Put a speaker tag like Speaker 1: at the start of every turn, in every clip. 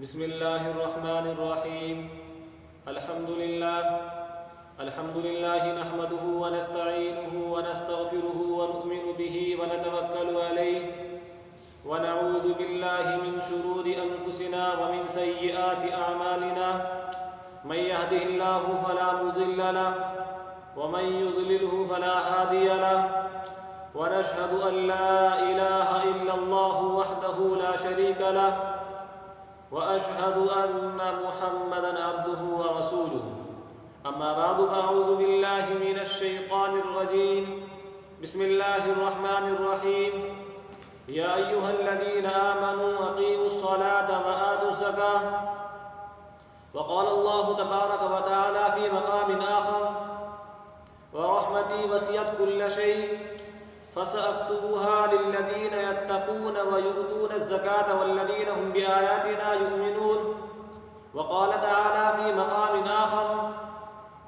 Speaker 1: بسم الله الرحمن الرحيم. الحمد لله نحمده ونستعينه ونستغفره ونؤمن به ونتوكل عليه ونعوذ بالله من شرور أنفسنا ومن سيئات أعمالنا. من يهده الله فلا مضل له ومن يضلله فلا هادي له. ونشهد أن لا إله إلا الله وحده لا شريك له وأشهد أن محمدًا عبده ورسوله. أما بعد فأعوذ بالله من الشيطان الرجيم. بسم الله الرحمن الرحيم. يا أيها الذين آمنوا أقيموا الصلاة وآتوا الزكاة. وقال الله تبارك وتعالى في مقام آخر: ورحمتي وسعت كل شيء فسأكتبها للذين يتقون ويؤتون الزكاة والذين هم بآياتنا يؤمنون. وقال تعالى في مقام آخر: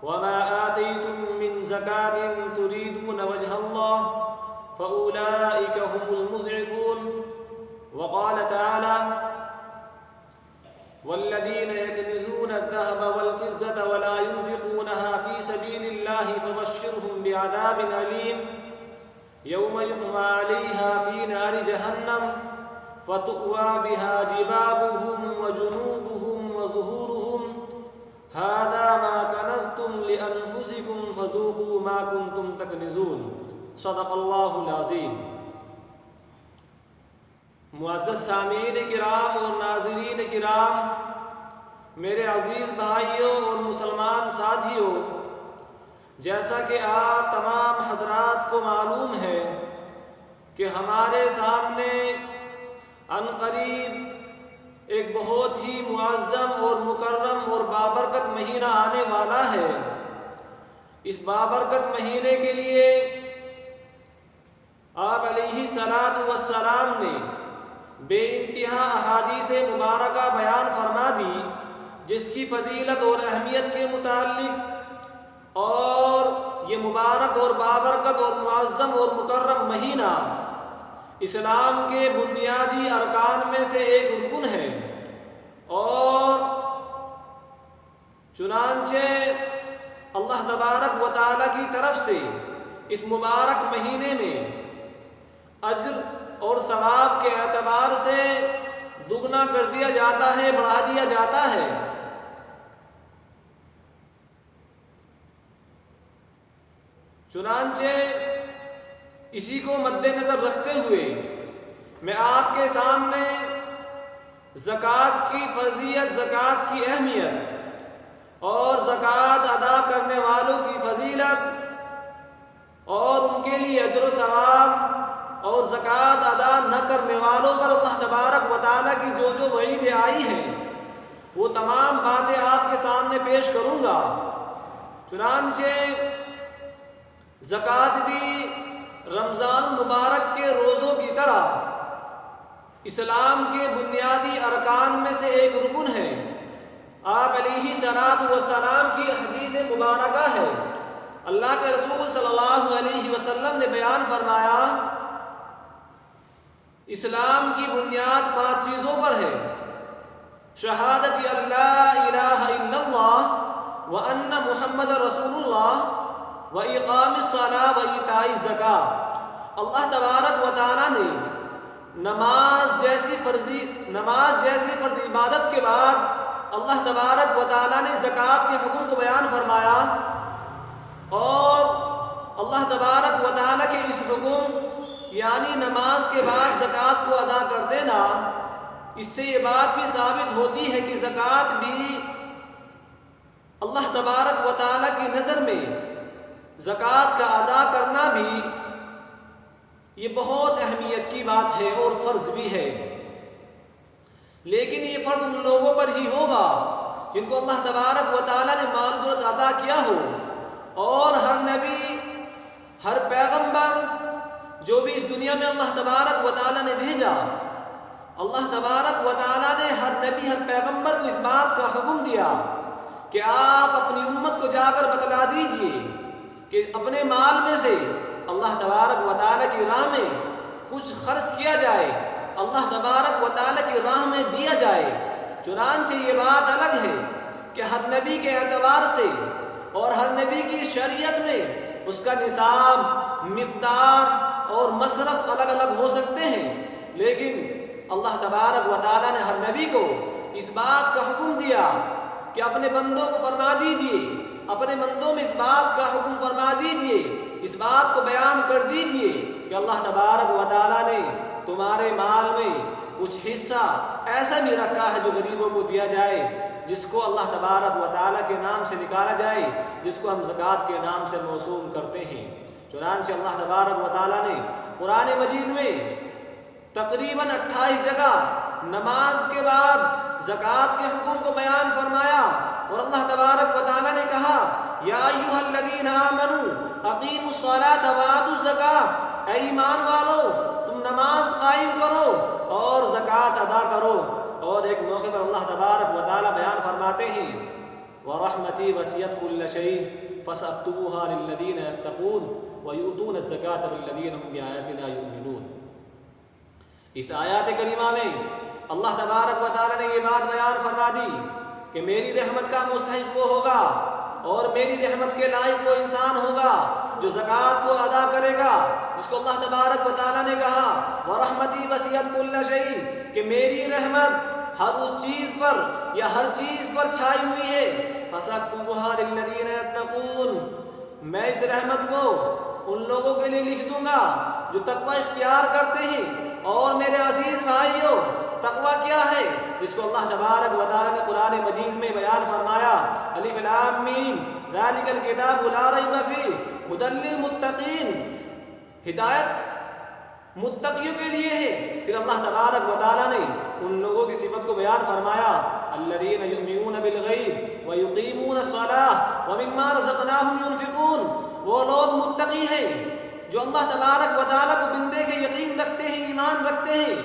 Speaker 1: وما آتيتم من زكاة تريدون وجه الله فأولئك هم المضعفون. وقال تعالى: والذين يكنزون الذهب والفضة ولا ينفقونها في سبيل الله فبشرهم بعذاب أليم يوم يحمى عليها في نار جهنم فتؤوى بها جباههم وجنوبهم وظهورهم هذا ما كنزتم لأنفسكم فذوقوا ما كنتم تكنزون. صدق اللہ العظیم. معزز سامعین کرام اور ناظرین کرام، میرے عزیز بھائیوں اور مسلمان ساتھیوں، جیسا کہ آپ تمام حضرات کو معلوم ہے کہ ہمارے سامنے عنقریب ایک بہت ہی معظم اور مکرم اور بابرکت مہینہ آنے والا ہے. اس بابرکت مہینے کے لیے آپ علیہ الصلاۃ والسلام نے بے انتہا احادیث مبارکہ بیان فرما دی، جس کی فضیلت اور اہمیت کے متعلق اور یہ مبارک اور بابرکت اور معظم اور مکرم مہینہ اسلام کے بنیادی ارکان میں سے ایک رکن ہے. اور چنانچہ اللہ تبارک و تعالیٰ کی طرف سے اس مبارک مہینے میں اجر اور ثواب کے اعتبار سے دگنا کر دیا جاتا ہے، بڑھا دیا جاتا ہے. چنانچہ اسی کو مد نظر رکھتے ہوئے میں آپ کے سامنے زکوٰۃ کی فرضیت، زکوٰۃ کی اہمیت اور زکوٰۃ ادا کرنے والوں کی فضیلت اور ان کے لیے اجر و ثواب اور زکوٰۃ ادا نہ کرنے والوں پر اللہ تبارک و تعالیٰ کی جو وعیدیں آئی ہیں وہ تمام باتیں آپ کے سامنے پیش کروں گا. چنانچہ زکوٰۃ بھی رمضان المبارک کے روزوں کی طرح اسلام کے بنیادی ارکان میں سے ایک رکن ہے. آپ علیہ الصلاۃ والسلام کی حدیث مبارکہ ہے، اللہ کے رسول صلی اللہ علیہ وسلم نے بیان فرمایا: اسلام کی بنیاد 5 چیزوں پر ہے: شہادت اللہ الہ الا اللہ وان محمد رسول اللہ وإقام الصلاۃ وإیتاء الزکاۃ. اللہ تبارک و تعالیٰ نے نماز جیسی فرض عبادت کے بعد اللہ تبارک و تعالیٰ نے زکوٰۃ کے حکم کو بیان فرمایا. اور اللہ تبارک و تعالیٰ کے اس حکم یعنی نماز کے بعد زکوٰۃ کو ادا کر دینا، اس سے یہ بات بھی ثابت ہوتی ہے کہ زکوٰۃ بھی اللہ تبارک و تعالیٰ کی نظر میں زکوٰۃ کا ادا کرنا بھی یہ بہت اہمیت کی بات ہے اور فرض بھی ہے. لیکن یہ فرض ان لوگوں پر ہی ہوگا جن کو اللہ تبارک و تعالیٰ نے مال و دولت عطا کیا ہو. اور ہر نبی، ہر پیغمبر جو بھی اس دنیا میں اللہ تبارک و تعالیٰ نے بھیجا، اللہ تبارک و تعالیٰ نے ہر نبی، ہر پیغمبر کو اس بات کا حکم دیا کہ آپ اپنی امت کو جا کر بتلا دیجئے کہ اپنے مال میں سے اللہ تبارک و تعالیٰ کی راہ میں کچھ خرچ کیا جائے، اللہ تبارک و تعالیٰ کی راہ میں دیا جائے. چنانچہ یہ بات الگ ہے کہ ہر نبی کے اعتبار سے اور ہر نبی کی شریعت میں اس کا نصاب، مقدار اور مصرف الگ الگ ہو سکتے ہیں، لیکن اللہ تبارک و تعالیٰ نے ہر نبی کو اس بات کا حکم دیا کہ اپنے بندوں کو فرما دیجئے، اپنے بندوں میں اس بات کا حکم فرما دیجئے، اس بات کو بیان کر دیجئے کہ اللہ تبارک و تعالیٰ نے تمہارے مال میں کچھ حصہ ایسا بھی رکھا ہے جو غریبوں کو دیا جائے، جس کو اللہ تبارک و تعالیٰ کے نام سے نکالا جائے، جس کو ہم زکوٰۃ کے نام سے موصول کرتے ہیں۔ چنانچہ اللہ تبارک و تعالیٰ نے قرآن مجید میں تقریباً 28 جگہ نماز کے بعد زکوٰۃ کے حکم کو بیان فرمایا، اور اللہ تبارک و تعالیٰ نے کہا یا ایھا الذین آمنوا اقیموا الصلاۃ وآتوا الزکاۃ، اے ایمان والو تم نماز قائم کرو اور زکوٰۃ ادا کرو۔ اور ایک موقع پر اللہ تبارک و تعالیٰ بیان فرماتے ہیں وَرَحْمَتِي وَسِعَتْ كُلَّ شَيْءٍ فَسَأَكْتُبُهَا لِلَّذِينَ يَتَّقُونَ وَيُؤْتُونَ الزَّكَاةَ وَالَّذِينَ هُمْ بِآيَاتِنَا يُؤْمِنُونَ۔ اس آیات کریمہ میں اللہ تبارک و تعالیٰ نے یہ بات بیان فرما دی کہ میری رحمت کا مستحق وہ ہوگا اور میری رحمت کے لائق وہ انسان ہوگا جو زکوٰۃ کو ادا کرے گا، جس کو اللہ تبارک و تعالیٰ نے کہا وَرَحْمَتِي وَسِعَتْ كُلَّ شَيْءٍ کہ میری رحمت ہر اس چیز پر یا ہر چیز پر چھائی ہوئی ہے، فَسَأَكْتُبُهَا لِلَّذِينَ يَتَّقُونَ میں اس رحمت کو ان لوگوں کے لیے لکھ دوں گا جو تقوی اختیار کرتے ہیں۔ اور میرے عزیز بھائیوں، تقوی کیا ہے؟ جس کو اللہ تبارک و تعالیٰ نے قرآن مجید میں بیان فرمایا الف لام میم ذالک الکتاب لا ریب فیہ ھدی للمتقین، ہدایت متقیوں کے لیے ہے۔ پھر اللہ تبارک و تعالیٰ نے ان لوگوں کی صفت کو بیان فرمایا الذین یؤمنون بالغیب ویقیمون الصلاۃ ومما رزقناہم ینفقون، وہ لوگ متقی ہیں جو اللہ تبارک و تعالیٰ کو بن دیکھے یقین رکھتے ہیں، ایمان رکھتے ہیں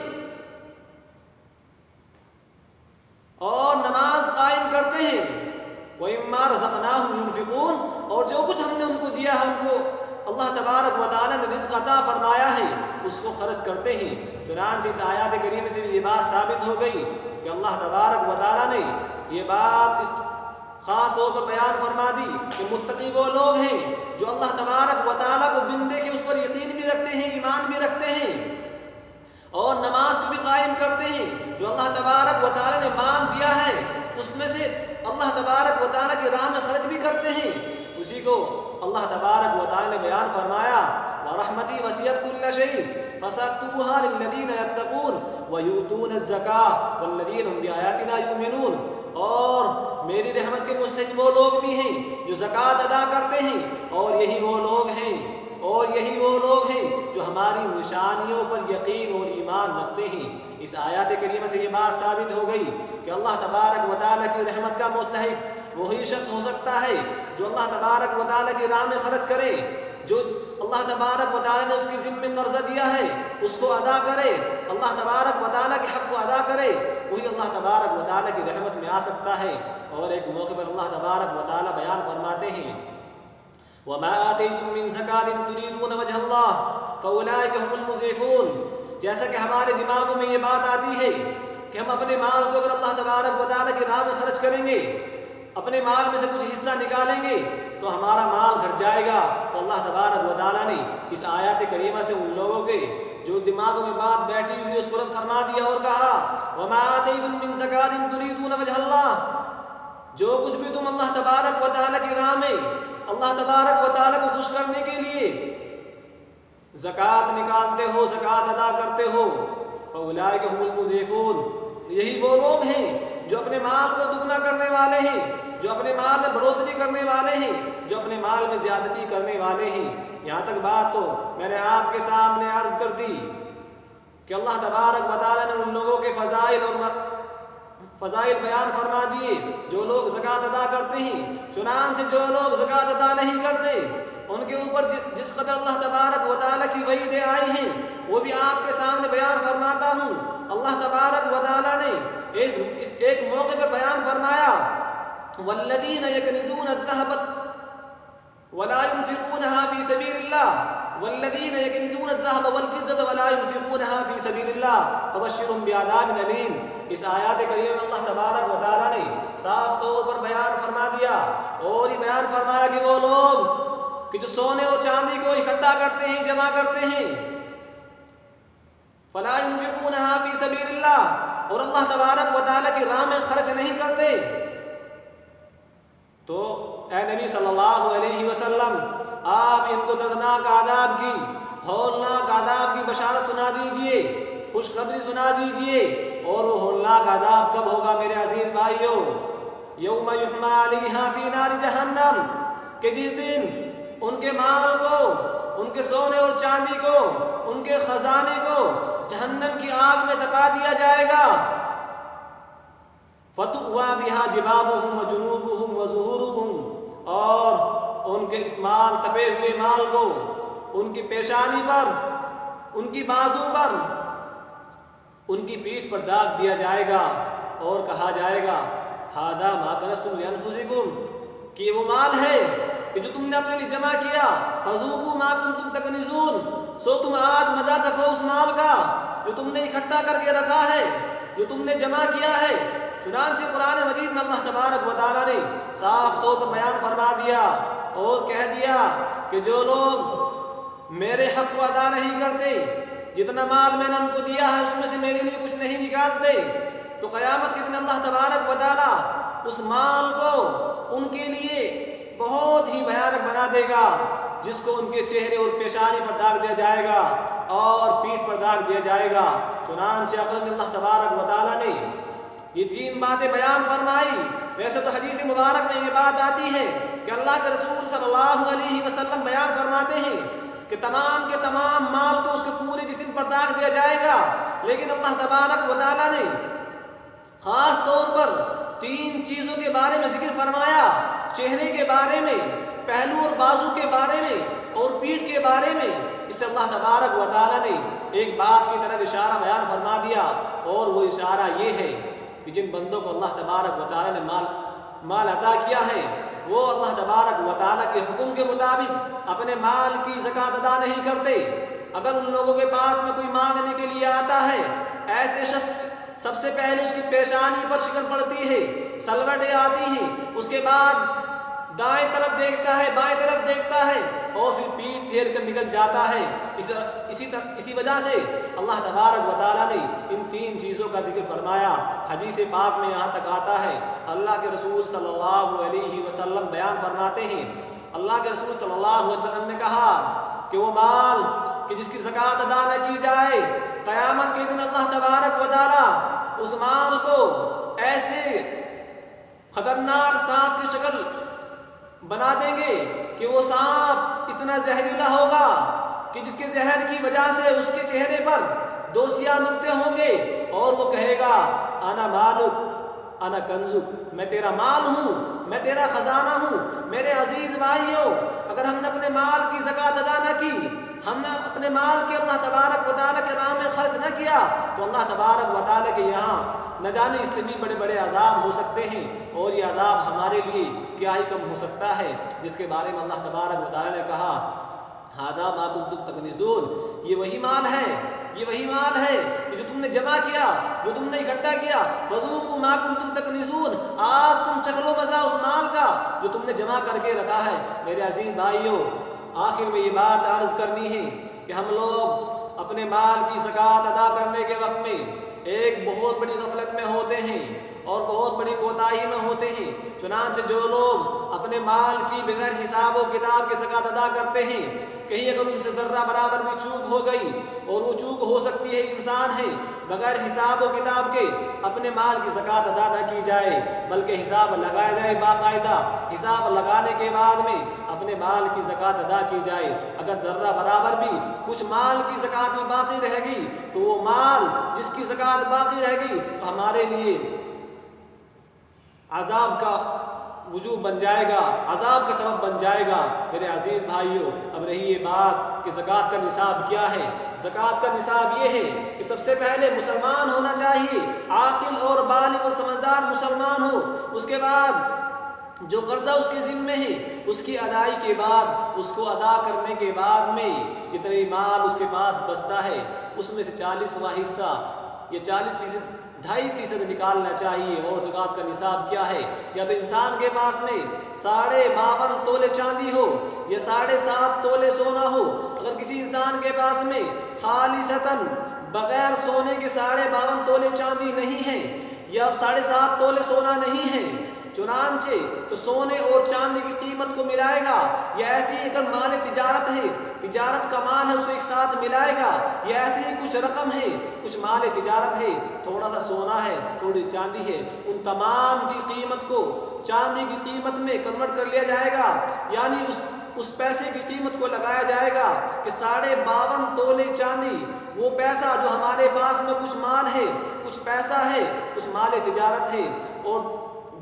Speaker 1: اور نماز قائم کرتے ہیں، وَإِمَّا رَزَقْنَاهُمْ يُنْفِقُونَ اور جو کچھ ہم نے ان کو دیا ہے، ان کو اللہ تبارک و تعالیٰ نے رزق عطا فرمایا ہے، اس کو خرچ کرتے ہیں۔ چنانچہ اس آیات کریمہ سے یہ بات ثابت ہو گئی کہ اللہ تبارک و تعالیٰ نے یہ بات اس خاص طور پر بیان فرما دی کہ متقی وہ لوگ ہیں جو اللہ تبارک و تعالیٰ کو بن دے کے اس پر یقین بھی رکھتے ہیں، ایمان بھی رکھتے ہیں اور نماز کو بھی قائم کرتے ہیں۔ جو اللہ تبارک و تعالیٰ نے مال دیا ہے اس میں سے اللہ تبارک و تعالیٰ کی راہ میں خرچ بھی کرتے ہیں۔ اسی کو اللہ تبارک و تعالیٰ نے بیان فرمایا وَرَحْمَتِي وَسِعَتْ كُلَّ شَيْءٍ فَسَأَكْتُبُهَا لِلَّذِينَ يَتَّقُونَ وَيُؤْتُونَ الزَّكَاةَ وَالَّذِينَ هُمْ بِآيَاتِنَا يُؤْمِنُونَ اور میری رحمت کے مستحق وہ لوگ بھی ہیں جو زکوٰۃ ادا کرتے ہیں، اور یہی وہ لوگ ہیں جو ہماری نشانیوں پر یقین اور ایمان رکھتے ہیں۔ اس آیات کریمہ سے یہ بات ثابت ہو گئی کہ اللہ تبارک و تعالیٰ کی رحمت کا مستحق وہی شخص ہو سکتا ہے جو اللہ تبارک و تعالیٰ کی راہ میں خرچ کرے، جو اللہ تبارک و تعالیٰ نے اس کی ذمہ قرضہ دیا ہے اس کو ادا کرے، اللہ تبارک و تعالیٰ کے حق کو ادا کرے، وہی اللہ تبارک و تعالیٰ کی رحمت میں آ سکتا ہے۔ اور ایک موقع پر اللہ تبارک و تعالیٰ بیان فرماتے ہیں وَمَا آتَيْتُم مِّن زَكَاةٍ تُرِيدُونَ وَجْهَ اللَّهِ فَأُولَٰئِكَ هُمُ الْمُضْعِفُونَ۔ جیسا کہ ہمارے دماغوں میں یہ بات آتی ہے کہ ہم اپنے مال کو اگر اللہ تبارک و تعالیٰ کی راہ میں خرچ کریں گے، اپنے مال میں سے کچھ حصہ نکالیں گے تو ہمارا مال گھٹ جائے گا، تو اللہ تبارک و تعالیٰ نے اس آیات کریمہ سے ان لوگوں کے جو دماغوں میں بات بیٹھی ہوئی اس کو رد فرما دیا اور کہا وَمَا آتَيْتُم مِّن زَكَاةٍ تُرِيدُونَ وَجْهَ اللَّهِ، جو کچھ بھی تم اللہ تبارک و تعالیٰ کی راہ میں اللہ تبارک و تعالیٰ کو خوش کرنے کے لیے زکوٰۃ نکالتے ہو، زکوٰۃ ادا کرتے ہو، فَأُولَٰئِكَ هُمُ الْمُضْعِفُونَ، یہی وہ لوگ ہیں جو اپنے مال کو دگنا کرنے والے ہیں، جو اپنے مال میں بڑھوتری کرنے والے ہیں، جو اپنے مال میں زیادتی کرنے والے ہیں۔ یہاں تک بات تو میں نے آپ کے سامنے عرض کر دی کہ اللہ تبارک و تعالیٰ نے ان لوگوں کے فضائل بیان فرما دیے جو لوگ زکوٰۃ ادا کرتے ہیں، چنانچہ جو لوگ زکوٰۃ ادا نہیں کرتے ان کے اوپر جس قدر اللہ تبارک و تعالیٰ کی وعیدیں آئی ہیں وہ بھی آپ کے سامنے بیان فرماتا ہوں۔ اللہ تبارک و تعالیٰ نے اس ایک موقع پہ بیان فرمایا وَالَّذِينَ يَكْنِزُونَ الذَّهَبَ وَلَا يُنْفِقُونَهَا فِي سَبِيلِ اللَّهِ والذین یکنزون الذهب والفضة ولا ينفقونها فی سبیل اللہ فبشرهم بعذاب علیم۔ اس آیات کریمہ میں اللہ تبارک و تعالیٰ نے صاف طور پر بیان فرما دیا اور یہ بیان فرمایا کہ وہ لوگ کہ جو سونے اور چاندی کو اکٹھا کرتے ہیں، جمع کرتے ہیں، فلا ينفقونها فی سبیل اللہ، اور اللہ تبارک و تعالیٰ کی راہ میں خرچ نہیں کرتے، تو اے نبی صلی اللہ علیہ وسلم آپ ان کو دردناک عذاب کی، ہولناک عذاب کی بشارت سنا دیجئے، خوشخبری سنا دیجئے۔ اور وہ ہولناک عذاب کب ہوگا میرے عزیز بھائیوں؟ یوم یحمى علیہا فی نار جہنم، کہ جس دن ان کے مال کو، ان کے سونے اور چاندی کو، ان کے خزانے کو جہنم کی آگ میں دبا دیا جائے گا۔ فَتُؤْوَى بِهَا جِبَاهُهُمْ وَجُنُوبُهُمْ وَظُهُورُهُمْ، اور ان کے اس مال، تپے ہوئے مال کو ان کی پیشانی پر، ان کی بازو پر، ان کی پیٹھ پر داغ دیا جائے گا اور کہا جائے گا ہَذَا مَا كَنَزْتُمْ لِأَنفُسِكُمْ، کہ یہ وہ مال ہے کہ جو تم نے اپنے لیے جمع کیا، فَذُوقُوا مَا كُنتُمْ تَكْنِزُونَ، سو تم آج مزہ چکھو اس مال کا جو تم نے اکٹھا کر کے رکھا ہے، جو تم نے جمع کیا ہے۔ چنانچہ قرآن مجید میں اللہ تبارک و تعالیٰ نے صاف طور پر بیان فرما دیا اور کہہ دیا کہ جو لوگ میرے حق کو ادا نہیں کرتے، جتنا مال میں نے ان کو دیا ہے اس میں سے میرے لیے کچھ نہیں نکالتے، تو قیامت کے دن اللہ تبارک و تعالیٰ اس مال کو ان کے لیے بہت ہی بھیانک بنا دے گا، جس کو ان کے چہرے اور پیشانی پر داغ دیا جائے گا اور پیٹھ پر داغ دیا جائے گا۔ چنانچہ اللہ تبارک و تعالیٰ نے یہ تین باتیں بیان فرمائی۔ ویسے تو حدیث مبارک میں یہ بات آتی ہے کہ اللہ کے رسول صلی اللہ علیہ وسلم بیان فرماتے ہیں کہ تمام کے تمام مال کو اس کے پورے جسم پر داغ دیا جائے گا، لیکن اللہ تبارک و تعالیٰ نے خاص طور پر تین چیزوں کے بارے میں ذکر فرمایا، چہرے کے بارے میں، پہلو اور بازو کے بارے میں اور پیٹھ کے بارے میں۔ اس سے اللہ تبارک و تعالیٰ نے ایک بات کی طرف اشارہ بیان فرما دیا، اور وہ اشارہ یہ ہے کہ جن بندوں کو اللہ تبارک و تعالیٰ نے مال عطا کیا ہے، وہ اللہ تبارک و تعالیٰ کے حکم کے مطابق اپنے مال کی زکوٰۃ ادا نہیں کرتے۔ اگر ان لوگوں کے پاس میں کوئی مانگنے کے لیے آتا ہے، ایسے شخص سب سے پہلے اس کی پیشانی پر شکن پڑتی ہے، سلوٹیں آتی ہیں، اس کے بعد دائیں طرف دیکھتا ہے، بائیں طرف دیکھتا ہے، اور پھر پیٹھ پھیر کر نکل جاتا ہے۔ اسی وجہ سے اللہ تبارک و تعالیٰ نے ان تین چیزوں کا ذکر فرمایا۔ حدیث پاک میں یہاں تک آتا ہے، اللہ کے رسول صلی اللہ علیہ وسلم بیان فرماتے ہیں، اللہ کے رسول صلی اللہ علیہ وسلم نے کہا کہ وہ مال کہ جس کی زکوٰۃ ادا نہ کی جائے، قیامت کے دن اللہ تبارک و تعالیٰ اس مال کو ایسے خطرناک سانپ کی شکل بنا دیں گے کہ وہ سانپ اتنا زہریلا ہوگا کہ جس کے زہر کی وجہ سے اس کے چہرے پر دو سیاہ نقطے ہوں گے، اور وہ کہے گا انا مالک انا کنزک، میں تیرا مال ہوں، میں تیرا خزانہ ہوں۔ میرے عزیز بھائیوں، اگر ہم نے اپنے مال کی زکوٰۃ ادا نہ کی، ہم نے اپنے مال کے اللہ تبارک و تعالیٰ کے راہ میں خرچ نہ کیا، تو اللہ تبارک و تعالیٰ کے یہاں نہ جانے اس سے بھی بڑے بڑے عذاب ہو سکتے ہیں، اور یہ عذاب ہمارے لیے کیا ہی کم ہو سکتا ہے، جس کے بارے میں اللہ تبارک و تعالیٰ نے کہا ہذا ما کنتم تکنزون، یہ وہی مال ہے، یہ وہی مال ہے کہ جو تم نے جمع کیا، جو تم نے اکٹھا کیا۔ فذوقوا ما کنتم تکنزون، آج تم چکھ لو مزہ اس مال کا جو تم نے جمع کر کے رکھا ہے۔ میرے عزیز بھائیوں، آخر میں یہ بات عرض کرنی ہے کہ ہم لوگ اپنے مال کی زکوٰۃ ادا کرنے کے وقت میں ایک بہت بڑی غفلت میں ہوتے ہیں اور بہت بڑی کوتاہی میں ہوتے ہیں۔ چنانچہ جو لوگ اپنے مال کی بغیر حساب و کتاب کے زکوٰۃ ادا کرتے ہیں، کہیں اگر ان سے ذرہ برابر بھی چوک ہو گئی، اور وہ چوک ہو سکتی ہے، انسان ہے، بغیر حساب و کتاب کے اپنے مال کی زکوٰۃ ادا نہ کی جائے، بلکہ حساب لگایا جائے، باقاعدہ حساب لگانے کے بعد میں اپنے مال کی زکوٰۃ ادا کی جائے۔ اگر ذرہ برابر بھی کچھ مال کی زکوٰۃ بھی باقی رہے گی، تو وہ مال جس کی زکوٰۃ باقی رہے گی تو ہمارے لیے عذاب کا وجوب بن جائے گا، عذاب کا سبب بن جائے گا۔ میرے عزیز بھائیوں، اب رہی یہ بات کہ زکوٰۃ کا نصاب کیا ہے۔ زکوٰۃ کا نصاب یہ ہے کہ سب سے پہلے مسلمان ہونا چاہیے، عاقل اور بالغ اور سمجھدار مسلمان ہو۔ اس کے بعد جو قرضہ اس کے ذمے ہے اس کی ادائی کے بعد، اس کو ادا کرنے کے بعد میں جتنے مال اس کے پاس بچتا ہے اس میں سے 40واں حصہ یا 40%، 2.5% نکالنا چاہیے۔ اور زکوٰۃ کا نصاب کیا ہے؟ یا تو انسان کے پاس میں 52.5 تولے چاندی ہو یا 7.5 تولے سونا ہو۔ اگر کسی انسان کے پاس میں خالصتاً بغیر سونے کے 52.5 تولے چاندی نہیں ہے یا 7.5 تولے سونا نہیں ہے، چنانچہ تو سونے اور چاندی کی قیمت کو ملائے گا، یا ایسی ہی اگر مال تجارت ہے، تجارت کا مال ہے، اس کو ایک ساتھ ملائے گا، یا ایسی ہی کچھ رقم ہے، کچھ مال تجارت ہے، تھوڑا سا سونا ہے، تھوڑی چاندی ہے، ان تمام کی قیمت کو چاندی کی قیمت میں کنورٹ کر لیا جائے گا، یعنی اس پیسے کی قیمت کو لگایا جائے گا کہ 52.5 تولے چاندی، وہ پیسہ جو ہمارے پاس میں کچھ مال ہے، کچھ پیسہ ہے، کچھ مال تجارت ہے، اور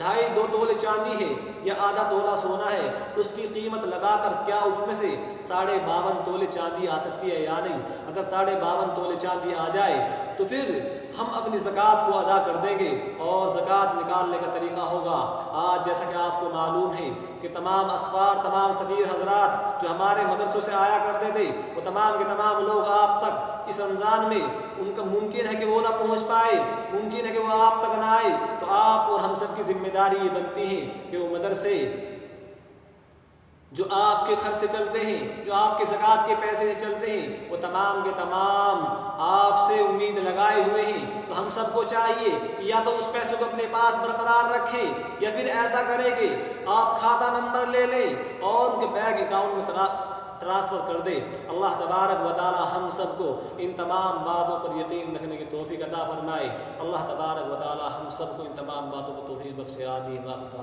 Speaker 1: 2.5 تولے چاندی ہے یا آدھا تولہ سونا ہے، اس کی قیمت لگا کر کیا اس میں سے 52.5 تولے چاندی آ سکتی ہے یا نہیں؟ اگر 52.5 تولے چاندی آ جائے تو پھر ہم اپنی زکوٰۃ کو ادا کر دیں گے، اور زکوٰۃ نکالنے کا طریقہ ہوگا آج جیسا کہ آپ کو معلوم ہے کہ تمام اسفار، تمام سفیر حضرات جو ہمارے مدرسوں سے آیا کرتے تھے، وہ تمام کے تمام لوگ آپ تک اس رمضان میں ان کا ممکن ہے کہ وہ نہ پہنچ پائے، ممکن ہے کہ وہ آپ تک نہ آئے، تو آپ اور ہم سب کی ذمہ داری یہ بنتی ہے کہ وہ مدرسے جو آپ کے خرچ سے چلتے ہیں، جو آپ کے زکوٰۃ کے پیسے سے چلتے ہیں، وہ تمام کے تمام آپ سے امید لگائے ہوئے ہیں۔ تو ہم سب کو چاہیے کہ یا تو اس پیسے کو اپنے پاس برقرار رکھیں، یا پھر ایسا کریں کہ آپ کھاتہ نمبر لے لیں اور ان کے بینک اکاؤنٹ میں ٹرانسفر کر دے۔ اللہ تبارک و تعالی ہم سب کو ان تمام باتوں پر یقین رکھنے کی توفیق عطا فرمائے۔ اللہ تبارک و تعالی ہم سب کو ان تمام باتوں کو توفیق بخشے، آمین۔